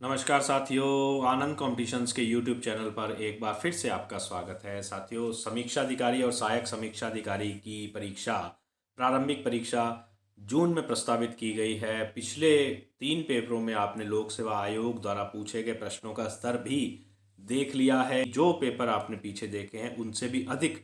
नमस्कार साथियों, आनंद कॉम्पिटिशन्स के यूट्यूब चैनल पर एक बार फिर से आपका स्वागत है। साथियों, समीक्षा अधिकारी और सहायक समीक्षा अधिकारी की परीक्षा, प्रारंभिक परीक्षा जून में प्रस्तावित की गई है। पिछले 3 पेपरों में आपने लोक सेवा आयोग द्वारा पूछे गए प्रश्नों का स्तर भी देख लिया है। जो पेपर आपने पीछे देखे हैं उनसे भी अधिक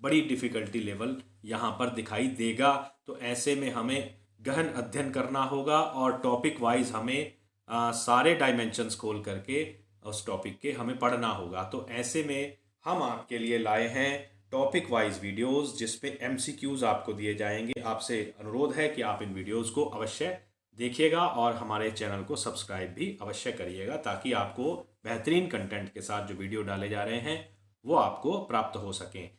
बड़ी डिफ़िकल्टी लेवल यहाँ पर दिखाई देगा। तो ऐसे में हमें गहन अध्ययन करना होगा और टॉपिक वाइज हमें सारे डायमेंशंस खोल करके उस टॉपिक के हमें पढ़ना होगा। तो ऐसे में हम आपके लिए लाए हैं टॉपिक वाइज वीडियोस जिसपे एमसीक्यूज आपको दिए जाएंगे। आपसे अनुरोध है कि आप इन वीडियोस को अवश्य देखिएगा और हमारे चैनल को सब्सक्राइब भी अवश्य करिएगा ताकि आपको बेहतरीन कंटेंट के साथ जो वीडियो डाले जा रहे हैं वो आपको प्राप्त हो सकें।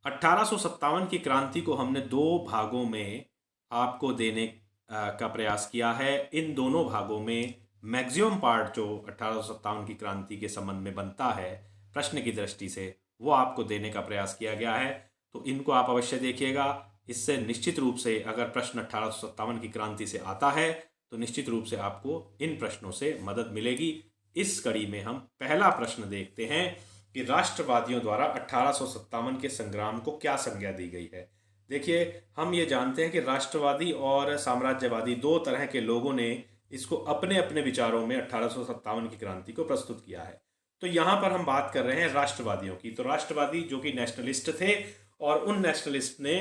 1857 की क्रांति को हमने 2 भागों में आपको देने का प्रयास किया है। इन दोनों भागों में मैक्सिमम पार्ट जो 1857 की क्रांति के संबंध में बनता है प्रश्न की दृष्टि से, वो आपको देने का प्रयास किया गया है। तो इनको आप अवश्य देखिएगा। इससे निश्चित रूप से अगर प्रश्न 1857 की क्रांति से आता है तो निश्चित रूप से आपको इन प्रश्नों से मदद मिलेगी। इस कड़ी में हम पहला प्रश्न देखते हैं कि राष्ट्रवादियों द्वारा 1857 के संग्राम को क्या संज्ञा दी गई है। देखिए, हम ये जानते हैं कि राष्ट्रवादी और साम्राज्यवादी 2 तरह के लोगों ने इसको अपने अपने विचारों में 1857 की क्रांति को प्रस्तुत किया है। तो यहाँ पर हम बात कर रहे हैं राष्ट्रवादियों की। तो राष्ट्रवादी जो कि नेशनलिस्ट थे और उन नेशनलिस्ट ने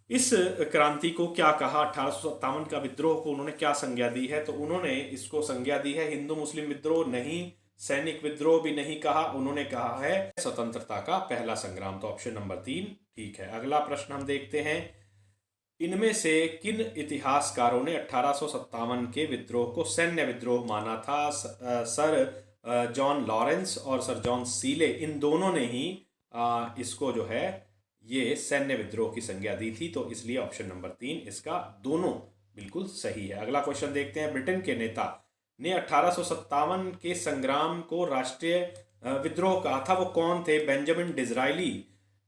इस क्रांति को क्या कहा, 1857 का विद्रोह को उन्होंने क्या संज्ञा दी है। तो उन्होंने इसको संज्ञा दी है हिंदू मुस्लिम विद्रोह नहीं, सैनिक विद्रोह भी नहीं कहा, उन्होंने कहा है स्वतंत्रता का पहला संग्राम। तो ऑप्शन नंबर 3 ठीक है। अगला प्रश्न हम देखते हैं, इनमें से किन इतिहासकारों ने 1857 के विद्रोह को सैन्य विद्रोह माना था। सर जॉन लॉरेंस और सर जॉन सीले, इन दोनों ने ही इसको जो है ये सैन्य विद्रोह की संज्ञा दी थी। तो इसलिए ऑप्शन नंबर 3 इसका दोनों बिल्कुल सही है। अगला क्वेश्चन देखते हैं, ब्रिटेन के नेता ने 1857 के संग्राम को राष्ट्रीय विद्रोह कहा था, वो कौन थे। बेंजामिन डिज़रायली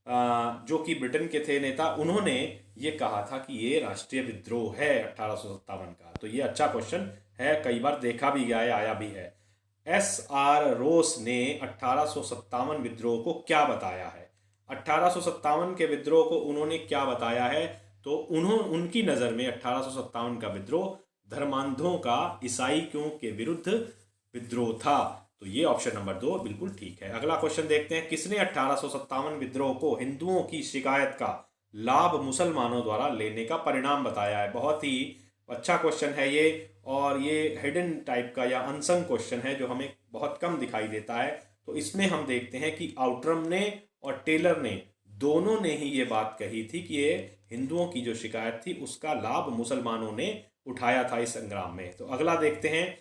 जो कि ब्रिटेन के थे नेता, उन्होंने ये कहा था कि ये राष्ट्रीय विद्रोह है 1857 का। तो ये अच्छा क्वेश्चन है, कई बार देखा भी गया है, आया भी है। SR रोस ने 1857 विद्रोह को क्या बताया है। 1857 के विद्रोह को उन्होंने क्या बताया है। तो उनकी नज़र में 1857 का विद्रोह धर्मांधों का ईसाइयों के विरुद्ध विद्रोह था। तो ये ऑप्शन नंबर 2 बिल्कुल ठीक है। अगला क्वेश्चन देखते हैं, किसने 1857 विद्रोह को हिंदुओं की शिकायत का लाभ मुसलमानों द्वारा लेने का परिणाम बताया है। बहुत ही अच्छा क्वेश्चन है ये, और ये हिडन टाइप का या अनसंग क्वेश्चन है जो हमें बहुत कम दिखाई देता है। तो इसमें हम देखते हैं कि आउटरम ने और टेलर ने दोनों ने ही ये बात कही थी कि ये हिंदुओं की जो शिकायत थी उसका लाभ मुसलमानों ने उठाया था इस संग्राम में। तो अगला देखते हैं,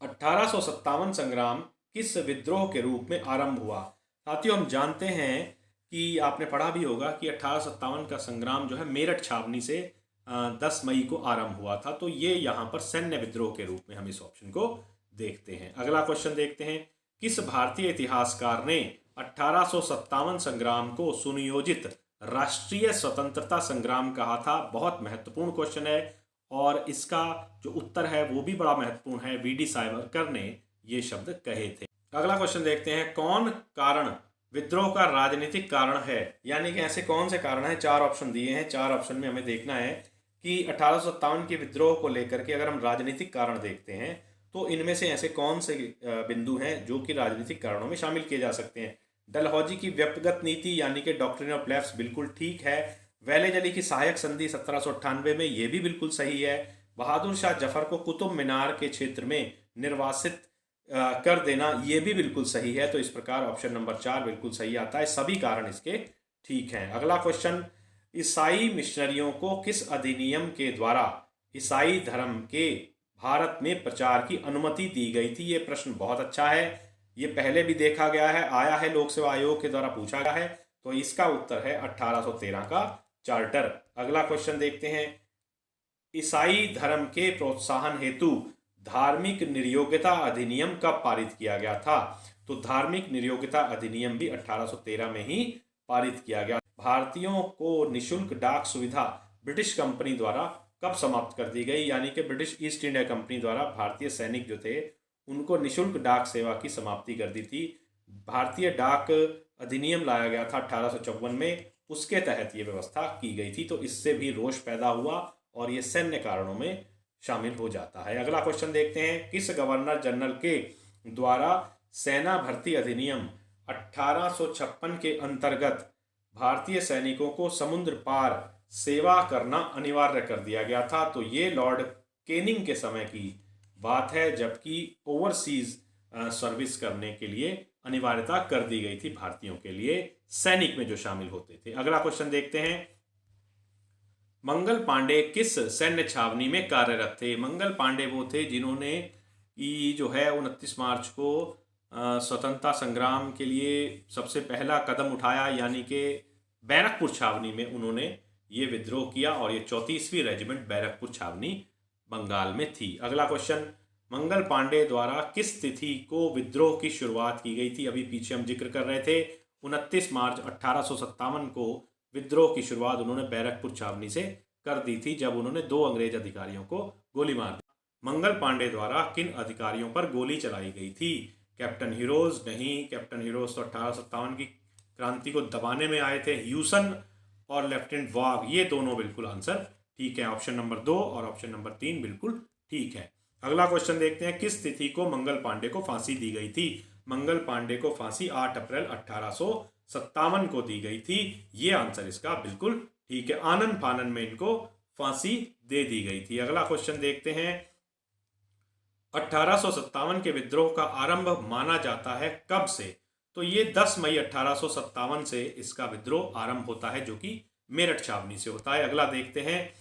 1857 संग्राम किस विद्रोह के रूप में आरंभ हुआ। साथियों, हम जानते हैं कि आपने पढ़ा भी होगा कि 1857 का संग्राम जो है मेरठ छावनी से 10 मई को आरंभ हुआ था। तो ये यहाँ पर सैन्य विद्रोह के रूप में हम इस ऑप्शन को देखते हैं। अगला क्वेश्चन देखते हैं, किस भारतीय इतिहासकार ने 1857 संग्राम को सुनियोजित राष्ट्रीय स्वतंत्रता संग्राम कहा था। बहुत महत्वपूर्ण क्वेश्चन है और इसका जो उत्तर है वो भी बड़ा महत्वपूर्ण है। वीडी सावरकर ने ये शब्द कहे थे। अगला क्वेश्चन देखते हैं, कौन कारण विद्रोह का राजनीतिक कारण है। यानी कि ऐसे कौन से कारण हैं। 4 ऑप्शन दिए हैं, 4 ऑप्शन में हमें देखना है कि 1857 के विद्रोह को लेकर के अगर हम राजनीतिक कारण देखते हैं तो इनमें से ऐसे कौन से बिंदु हैं जो कि राजनीतिक कारणों में शामिल किए जा सकते हैं। डलहौजी की व्यक्तिगत नीति यानी कि डॉक्ट्रिन ऑफ लैप्स बिल्कुल ठीक है। वेलेज अली की सहायक संधि 1798 में, ये भी बिल्कुल सही है। बहादुर शाह जफर को कुतुब मीनार के क्षेत्र में निर्वासित कर देना, ये भी बिल्कुल सही है। तो इस प्रकार ऑप्शन नंबर 4 बिल्कुल सही आता है। सभी कारण इसके ठीक हैं। अगला क्वेश्चन, ईसाई मिशनरियों को किस अधिनियम के द्वारा ईसाई धर्म के भारत में प्रचार की अनुमति दी गई थी। ये प्रश्न बहुत अच्छा है, ये पहले भी देखा गया है, आया है, लोक सेवा आयोग के द्वारा पूछा गया है। तो इसका उत्तर है 1813 का चार्टर। अगला क्वेश्चन देखते हैं, ईसाई धर्म के प्रोत्साहन हेतु धार्मिक निर्योग्यता अधिनियम कब पारित किया गया था। तो धार्मिक निर्योग्यता अधिनियम भी 1813 में ही पारित किया गया। भारतीयों को निशुल्क डाक सुविधा ब्रिटिश कंपनी द्वारा कब समाप्त कर दी गई, यानी कि ब्रिटिश ईस्ट इंडिया कंपनी द्वारा भारतीय सैनिक जो थे उनको निशुल्क डाक सेवा की समाप्ति कर दी थी। भारतीय डाक अधिनियम लाया गया था 1854 में, उसके तहत ये व्यवस्था की गई थी। तो इससे भी रोष पैदा हुआ और ये सैन्य कारणों में शामिल हो जाता है। अगला क्वेश्चन देखते हैं, किस गवर्नर जनरल के द्वारा सेना भर्ती अधिनियम 1856 के अंतर्गत भारतीय सैनिकों को समुद्र पार सेवा करना अनिवार्य कर दिया गया था? तो ये लॉर्ड केनिंग के समय की बात है, जबकि ओवरसीज सर्विस करने के लिए अनिवार्यता कर दी गई थी भारतीयों के लिए, सैनिक में जो शामिल होते थे। अगला क्वेश्चन देखते हैं, मंगल पांडे किस सैन्य छावनी में कार्यरत थे? मंगल पांडे वो थे जिन्होंने जो है 29 मार्च को स्वतंत्रता संग्राम के लिए सबसे पहला कदम उठाया, यानी कि बैरकपुर छावनी में उन्होंने ये विद्रोह किया और ये 34वीं रेजिमेंट बैरकपुर छावनी बंगाल में थी। अगला क्वेश्चन, मंगल पांडे द्वारा किस तिथि को विद्रोह की शुरुआत की गई थी? अभी पीछे हम जिक्र कर रहे थे 29 मार्च 1857 को विद्रोह की शुरुआत उन्होंने बैरकपुर छावनी से कर दी थी, जब उन्होंने 2 अंग्रेज अधिकारियों को गोली मार दी। मंगल पांडे द्वारा किन अधिकारियों पर गोली चलाई गई थी? Captain heroes? नहीं, कैप्टन हीरोज तो 1857 की क्रांति को दबाने में आए थे। ह्यूसन और लेफ्टिनेंट वाघ, ये दोनों बिल्कुल आंसर ठीक है। ऑप्शन नंबर 2 और ऑप्शन नंबर 3 बिल्कुल ठीक है। अगला क्वेश्चन देखते हैं, किस तिथि को मंगल पांडे को फांसी दी गई थी? मंगल पांडे को फांसी 8 अप्रैल 1857 को दी गई थी। ये आंसर इसका बिल्कुल ठीक है। आनन फानन में इनको फांसी दे दी गई थी। अगला क्वेश्चन देखते हैं, 1857 के विद्रोह का आरंभ माना जाता है कब से? तो ये 10 मई 1857 से इसका विद्रोह आरंभ होता है, जो कि मेरठ छावनी से होता है। अगला देखते हैं,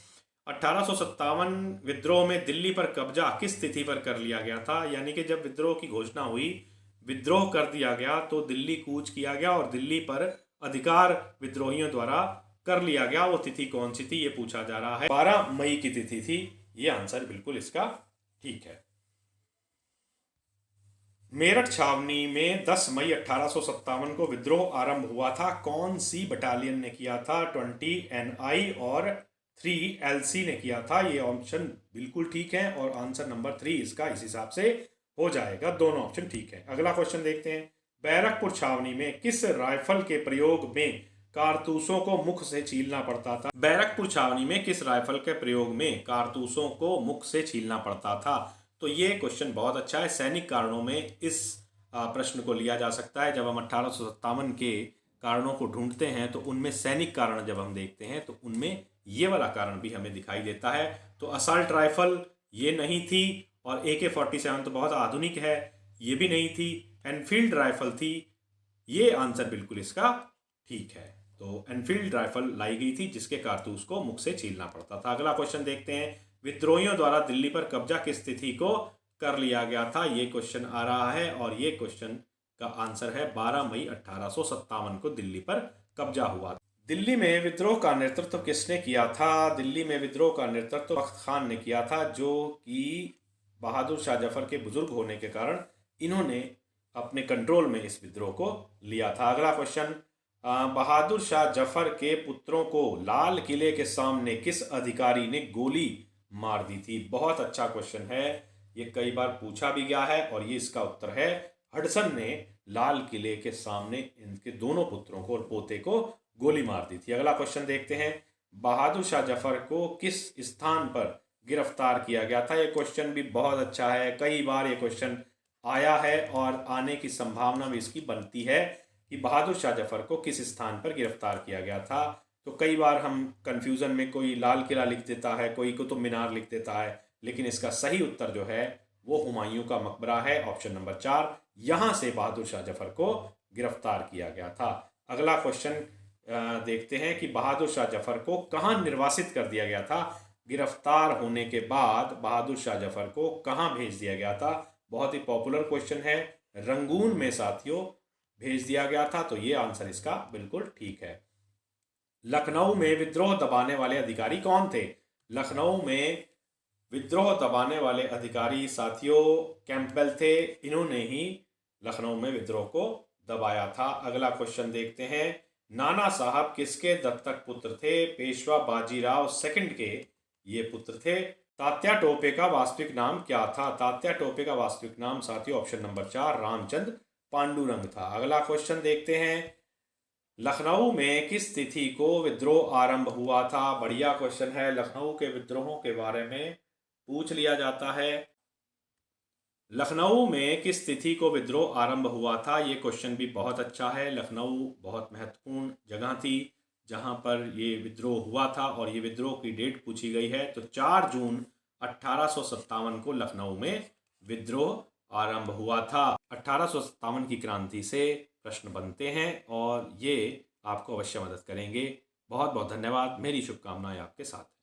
1857 विद्रोह में दिल्ली पर कब्जा किस तिथि पर कर लिया गया था? यानी कि जब विद्रोह की घोषणा हुई, विद्रोह कर दिया गया, तो दिल्ली कूच किया गया और दिल्ली पर अधिकार विद्रोहियों द्वारा कर लिया गया। वो तिथि कौन सी थी, ये पूछा जा रहा है। 12 मई की तिथि थी। ये आंसर बिल्कुल इसका ठीक है। मेरठ छावनी में 10 मई 1857 को विद्रोह आरंभ हुआ था। कौन सी बटालियन ने किया था? 20 NI और 3 LC ने किया था। ये ऑप्शन बिल्कुल ठीक है और आंसर नंबर 3 इसका इस हिसाब से हो जाएगा। दोनों ऑप्शन ठीक है। अगला क्वेश्चन देखते हैं, बैरकपुर छावनी में किस राइफल के प्रयोग में कारतूसों को मुख से छीलना पड़ता था? बैरकपुर छावनी में किस राइफल के प्रयोग में कारतूसों को मुख से छीलना पड़ता था? तो ये क्वेश्चन बहुत अच्छा है। सैनिक कारणों में इस प्रश्न को लिया जा सकता है। जब हम 1857 के कारणों को ढूंढते हैं तो उनमें सैनिक कारण जब हम देखते हैं तो उनमें ये वाला कारण भी हमें दिखाई देता है। तो असल्ट राइफल ये नहीं थी, और AK-47 तो बहुत आधुनिक है, ये भी नहीं थी। एनफील्ड राइफल थी। ये आंसर बिल्कुल इसका ठीक है। तो एनफील्ड राइफल लाई गई थी जिसके कारतूस को मुख से छीलना पड़ता था। अगला क्वेश्चन देखते हैं, विद्रोहियों द्वारा दिल्ली पर कब्जा किस तिथि को कर लिया गया था? ये क्वेश्चन आ रहा है और ये क्वेश्चन का आंसर है 12 मई 1857 को दिल्ली पर कब्जा हुआ। दिल्ली में विद्रोह का नेतृत्व किसने किया था? दिल्ली में विद्रोह का नेतृत्व बख्त खान ने किया था, जो कि बहादुर शाह जफर के बुजुर्ग होने के कारण इन्होंने अपने कंट्रोल में इस विद्रोह को लिया था। अगला क्वेश्चन, बहादुर शाह जफर के पुत्रों को लाल किले के सामने किस अधिकारी ने गोली मार दी थी? बहुत अच्छा क्वेश्चन है, ये कई बार पूछा भी गया है और ये इसका उत्तर है, हडसन ने लाल किले के सामने इनके दोनों पुत्रों को और पोते को गोली मार दी थी। अगला क्वेश्चन देखते हैं, बहादुर शाह जफर को किस स्थान पर गिरफ्तार किया गया था? ये क्वेश्चन भी बहुत अच्छा है, कई बार ये क्वेश्चन आया है और आने की संभावना भी इसकी बनती है कि बहादुर शाह जफर को किस स्थान पर गिरफ्तार किया गया था। तो कई बार हम कंफ्यूजन में कोई लाल किला लिख देता है, कोई कुतुब मीनार लिख देता है, लेकिन इसका सही उत्तर जो है वो हुमायूं का मकबरा है, ऑप्शन नंबर 4। यहां से बहादुर शाह जफर को गिरफ्तार किया गया था। अगला क्वेश्चन देखते हैं कि बहादुर शाह जफर को कहां निर्वासित कर दिया गया था? गिरफ्तार होने के बाद बहादुर शाह जफर को कहां भेज दिया गया था? बहुत ही पॉपुलर क्वेश्चन है। रंगून में साथियों भेज दिया गया था, तो ये आंसर इसका बिल्कुल ठीक है। लखनऊ में विद्रोह दबाने वाले अधिकारी कौन थे? लखनऊ में विद्रोह दबाने वाले अधिकारी साथियों कैंपबेल थे। इन्होंने ही लखनऊ में विद्रोह को दबाया था। अगला क्वेश्चन देखते हैं, नाना साहब किसके दत्तक पुत्र थे? पेशवा बाजीराव सेकंड के ये पुत्र थे। तात्या टोपे का वास्तविक नाम क्या था? तात्या टोपे का वास्तविक नाम साथियों ऑप्शन नंबर 4 रामचंद्र पांडुरंग था। अगला क्वेश्चन देखते हैं, लखनऊ में किस तिथि को विद्रोह आरंभ हुआ था? बढ़िया क्वेश्चन है, लखनऊ के विद्रोहों के बारे में पूछ लिया जाता है। लखनऊ में किस तिथि को विद्रोह आरंभ हुआ था? ये क्वेश्चन भी बहुत अच्छा है। लखनऊ बहुत महत्वपूर्ण जगह थी जहां पर ये विद्रोह हुआ था और ये विद्रोह की डेट पूछी गई है। तो 4 जून 1857 को लखनऊ में विद्रोह आरंभ हुआ था। 1857 की क्रांति से प्रश्न बनते हैं और ये आपको अवश्य मदद करेंगे। बहुत बहुत धन्यवाद। मेरी शुभकामनाएं आपके साथ हैं।